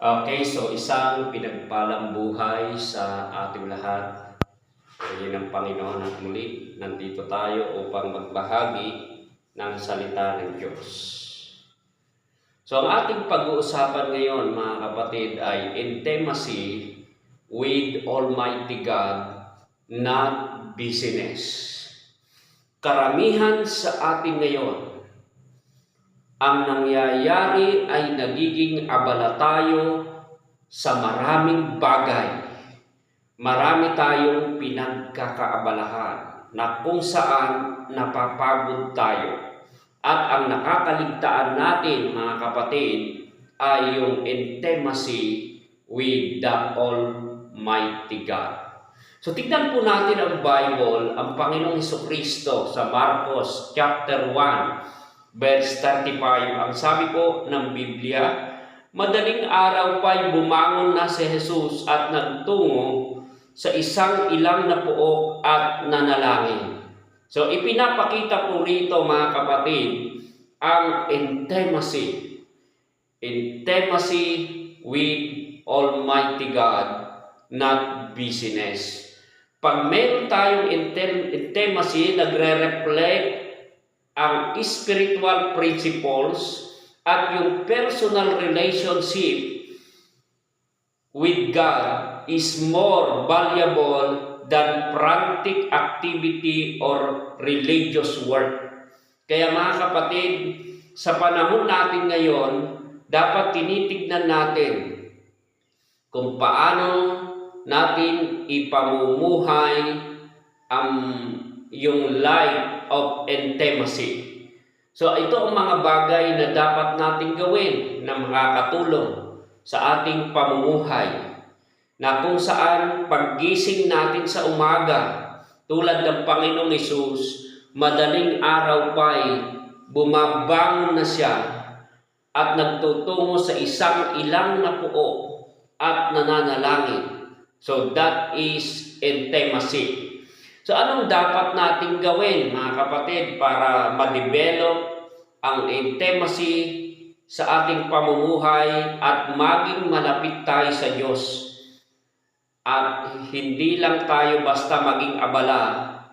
Okay, so isang pinagpalang buhay sa ating lahat. Ngayon ang Panginoon at muli, nandito tayo upang magbahagi ng salita ng Diyos. So ang ating pag-uusapan ngayon, mga kapatid, ay intimacy with Almighty God, not business. Karamihan sa atin ngayon, ang nangyayari ay nagiging abala tayo sa maraming bagay. Marami tayong pinagkakaabalahan na kung saan napapagod tayo. At ang nakakaligtaan natin, mga kapatid, ay yung intimacy with the Almighty God. So tignan po natin ang Bible, ang Panginoong Hesukristo sa Marcos chapter 1. Verse 35, ang sabi po ng Biblia, madaling araw pa'y bumangon na si Jesus at nagtungo sa isang ilang na puok at nanalangin. So ipinapakita po rito, mga kapatid, ang intimacy with Almighty God, not business. Pag meron tayong intimacy, nagre-reflect ang spiritual principles at yung personal relationship with God is more valuable than frantic activity or religious work. Kaya mga kapatid, sa panahon natin ngayon, dapat tinitignan natin kung paano natin ipamumuhay ang yung life of intimacy. So ito ang mga bagay na dapat natin gawin na makakatulong sa ating pamumuhay, na kung saan paggising natin sa umaga, tulad ng Panginoong Hesus, madaling araw pa'y bumabangon na siya at nagtutungo sa isang ilang na puok at nananalangin. So that is intimacy. So anong dapat nating gawin, mga kapatid, para ma-develop ang intimacy sa ating pamumuhay at maging malapit tayo sa Diyos? At hindi lang tayo basta maging abala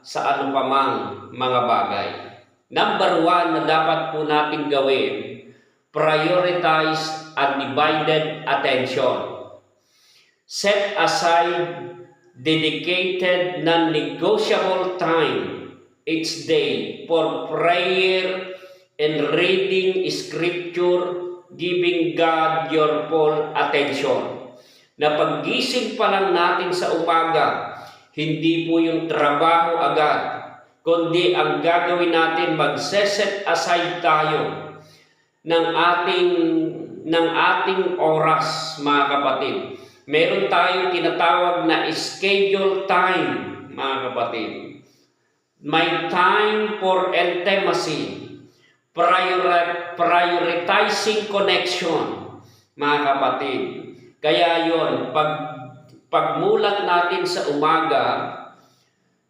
sa anumang mga bagay. Number 1 na dapat po nating gawin, prioritize undivided attention. Set aside dedicated non-negotiable time each day for prayer and reading scripture, giving God your full attention. Na paggising pa lang natin sa umaga, hindi po yung trabaho agad, kundi ang gagawin natin, magse-set aside tayo ng ating oras, mga kapatid. Meron tayong tinatawag na schedule time, mga kapatid. May time for intimacy, prioritizing connection, mga kapatid. Kaya yon, pagmulat natin sa umaga,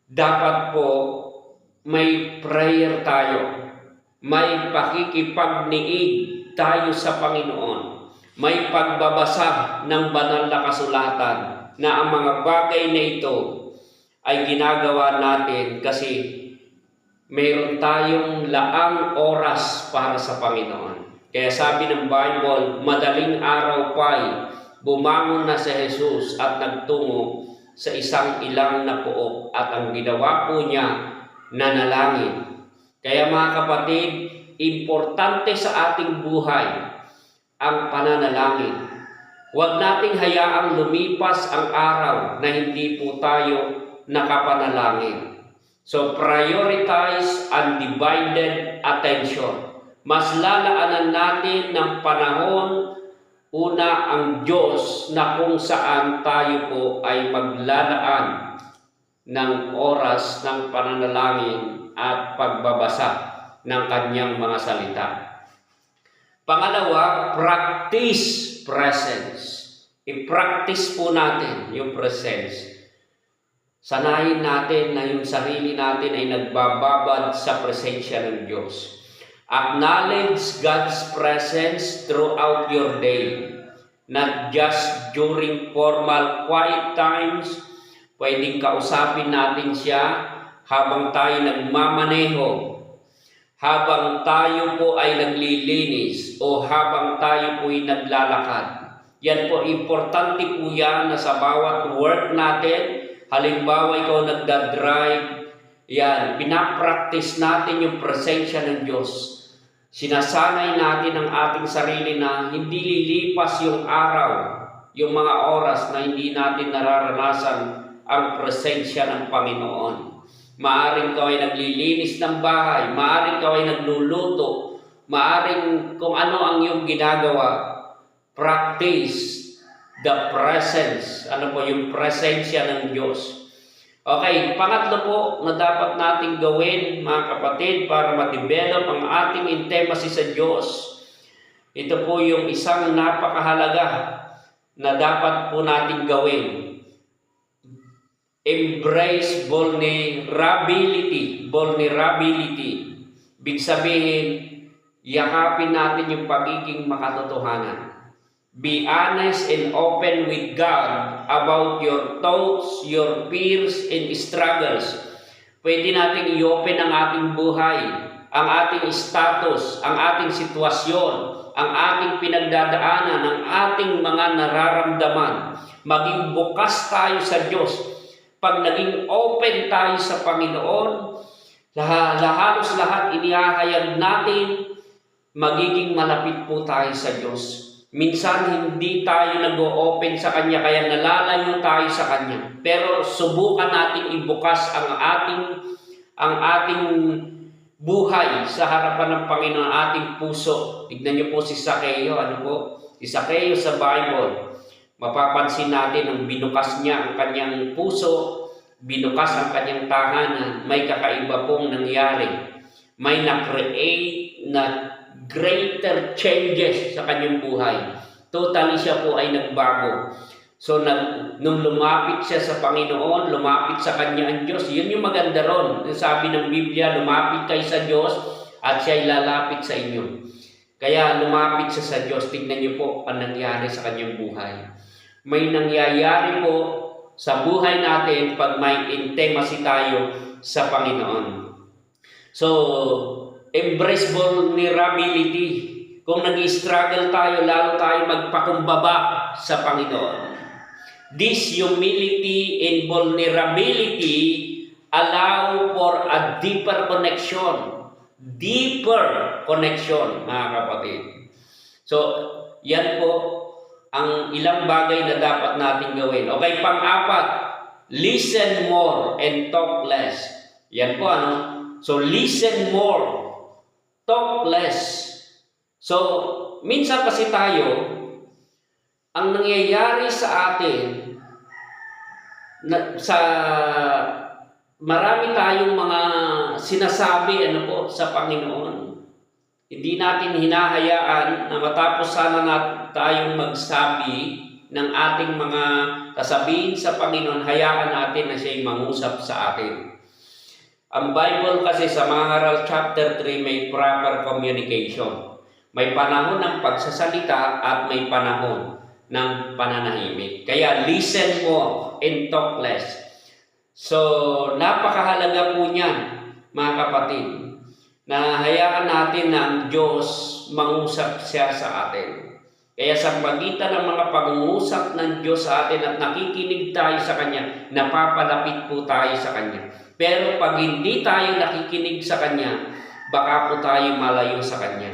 dapat po may prayer tayo, may pakikipagniig tayo sa Panginoon. May pagbabasa ng banal na kasulatan na ang mga bagay na ito ay ginagawa natin kasi mayroon tayong laang oras para sa Panginoon. Kaya sabi ng Bible, madaling araw pa'y bumangon na si Jesus at nagtungo sa isang ilang na puok at ang ginawa po niya, nanalangin. Kaya mga kapatid, importante sa ating buhay ang pananalangin. Huwag nating hayaang lumipas ang araw na hindi po tayo nakapanalangin. So prioritize undivided attention. Mas lalaanan natin ng panahon, una ang Diyos, na kung saan tayo po ay maglalaan ng oras ng pananalangin at pagbabasa ng kanyang mga salita. Pangalawa, practice presence. I-practice po natin yung presence. Sanayin natin na yung sarili natin ay nagbababad sa presensya ng Diyos. Acknowledge God's presence throughout your day. not just during formal quiet times. Pwedeng kausapin natin siya habang tayo nagmamaneho, habang tayo po ay naglilinis, o habang tayo po ay naglalakad. Yan po, importante po yan na sa bawat work natin. Halimbawa, ikaw nagdadrive, yan, pinapractice natin yung presensya ng Diyos. Sinasanay natin ang ating sarili na hindi lilipas yung araw, yung mga oras na hindi natin nararanasan ang presensya ng Panginoon. Maaring ikaw ay naglilinis ng bahay, maaring ikaw ay nagluluto, maaring kung ano ang iyong ginagawa, practice the presence. Ano po yung presensya ng Diyos? Okay, pangatlo po na dapat nating gawin, mga kapatid, para ma-develop ang ating intimacy sa Diyos. Ito po yung isang napakahalaga na dapat po nating gawin. Embrace vulnerability. Ibig sabihin, yakapin natin yung pagiging makatotohanan. Be honest and open with God about your thoughts, your fears, and struggles. Pwede nating i-open ang ating buhay, ang ating status, ang ating sitwasyon, ang ating pinagdadaanan, ang ating mga nararamdaman. Maging bukas tayo sa Diyos. Pag naging open tayo sa Panginoon, halos lahat inihahayag natin, magiging malapit po tayo sa Diyos. Minsan hindi tayo nag-o-open sa Kanya, kaya nalalayo tayo sa Kanya. Pero subukan natin ibukas ang ating buhay sa harapan ng Panginoon, ating puso. Tignan niyo po si Zaccheo, Si Zaccheo sa Bible. Mapapansin natin ang binukas niya ang kanyang puso, binukas ang kanyang tahanan, may kakaiba pong nangyari. May na-create na greater changes sa kanyang buhay. Totally siya po ay nagbago. So, nung lumapit siya sa Panginoon, lumapit sa kanya ang Diyos, yun yung maganda ron. Sabi ng Biblia, lumapit kayo sa Diyos at siya'y lalapit sa inyo. Kaya lumapit siya sa Diyos, tignan niyo po ang nangyari sa kanyang buhay. May nangyayari po sa buhay natin pag may intimacy tayo sa Panginoon. So, embrace vulnerability. Kung nag-struggle tayo, lalo tayo magpakumbaba sa Panginoon. This humility and vulnerability allow for a deeper connection. Deeper connection, mga kapatid. So, yan po ang ilang bagay na dapat natin gawin. Okay, pang-apat, listen more and talk less. Yan po, So, listen more, talk less. So, minsan kasi tayo, ang nangyayari sa atin, marami tayong mga sinasabi sa Panginoon. Hindi natin hinahayaan na matapos sana tayong magsabi ng ating mga kasabihin sa Panginoon, hayaan natin na siya'y mangusap sa atin. Ang Bible kasi sa Mangaral chapter 3 may proper communication. May panahon ng pagsasalita at may panahon ng pananahimik. Kaya listen more and talk less. So, napakahalaga po niyan, mga kapatid, na hayaan natin na ang Diyos mangusap siya sa atin. Kaya sa pagitan ng mga pag-uusap ng Diyos sa atin at nakikinig tayo sa Kanya, napapalapit po tayo sa Kanya. Pero pag hindi tayo nakikinig sa Kanya, baka po tayo malayo sa Kanya.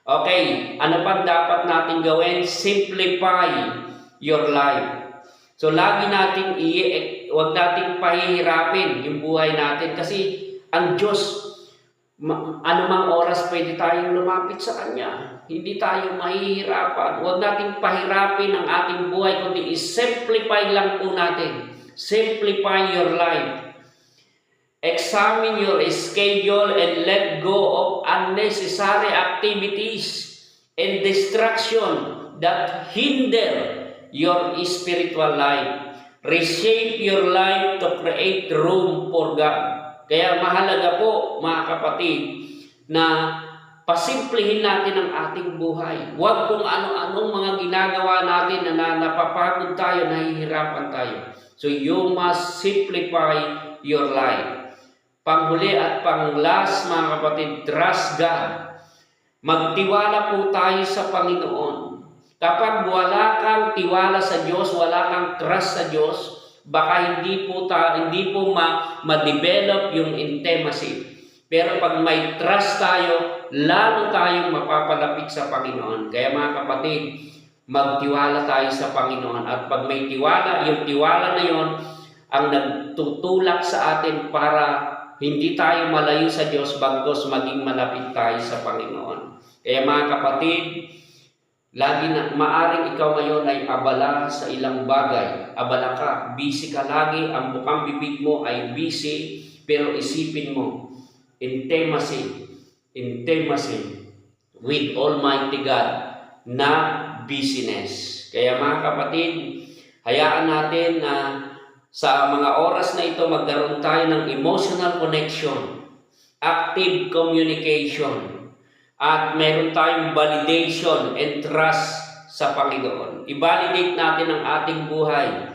Okay, ano pa dapat natin gawin? Simplify your life. So lagi natin huwag nating pahihirapin yung buhay natin kasi ang Diyos, anumang oras pwede tayong lumapit sa Kanya. Hindi tayo mahihirapan. Huwag nating pahirapin ang ating buhay, kundi i-simplify lang po natin. Simplify your life. Examine your schedule and let go of unnecessary activities and distraction that hinder your spiritual life. Reshape your life to create room for God. Kaya mahalaga po, mga kapatid, na pasimplihin natin ang ating buhay. Huwag kung ano-anong mga ginagawa natin na napapagod tayo, nahihirapan tayo. So you must simplify your life. Panghuli at panglas, mga kapatid, trust God. Magtiwala po tayo sa Panginoon. Kapag wala kang tiwala sa Diyos, wala kang trust sa Diyos, baka hindi po ma-develop yung intimacy. Pero pag may trust tayo, lalo tayong mapapalapit sa Panginoon. Kaya mga kapatid, magtiwala tayo sa Panginoon. At pag may tiwala, yung tiwala na yon ang nagtutulak sa atin para hindi tayo malayo sa Diyos, bagos maging malapit tayo sa Panginoon. Kaya mga kapatid, lagi na maaring ikaw ngayon ay abala sa ilang bagay. Abala ka, busy ka lagi, ang bukang bibig mo ay busy, pero isipin mo, intimacy with Almighty God, not busyness. Kaya mga kapatid, hayaan natin na sa mga oras na ito magkaroon tayo ng emotional connection, active communication, at meron tayong validation and trust sa Panginoon. I-validate natin ang ating buhay.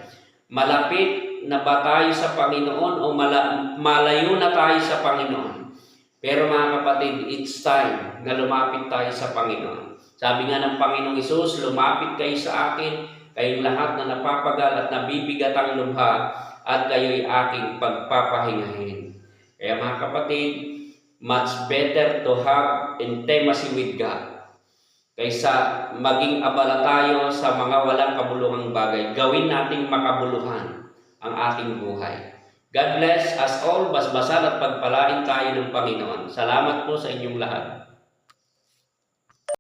Malapit na ba tayo sa Panginoon o malayo na tayo sa Panginoon? Pero mga kapatid, it's time na lumapit tayo sa Panginoon. Sabi nga ng Panginoong Hesus, lumapit kayo sa akin, kayong lahat na napapagal at nabibigat ang lubha, at kayo'y aking pagpapahingahin. Kaya mga kapatid, much better to have intimacy with God kaysa maging abala tayo sa mga walang kabuluhang bagay. Gawin nating makabuluhan ang ating buhay. God bless us all. Basbasan at pagpalain tayo ng Panginoon. Salamat po sa inyong lahat.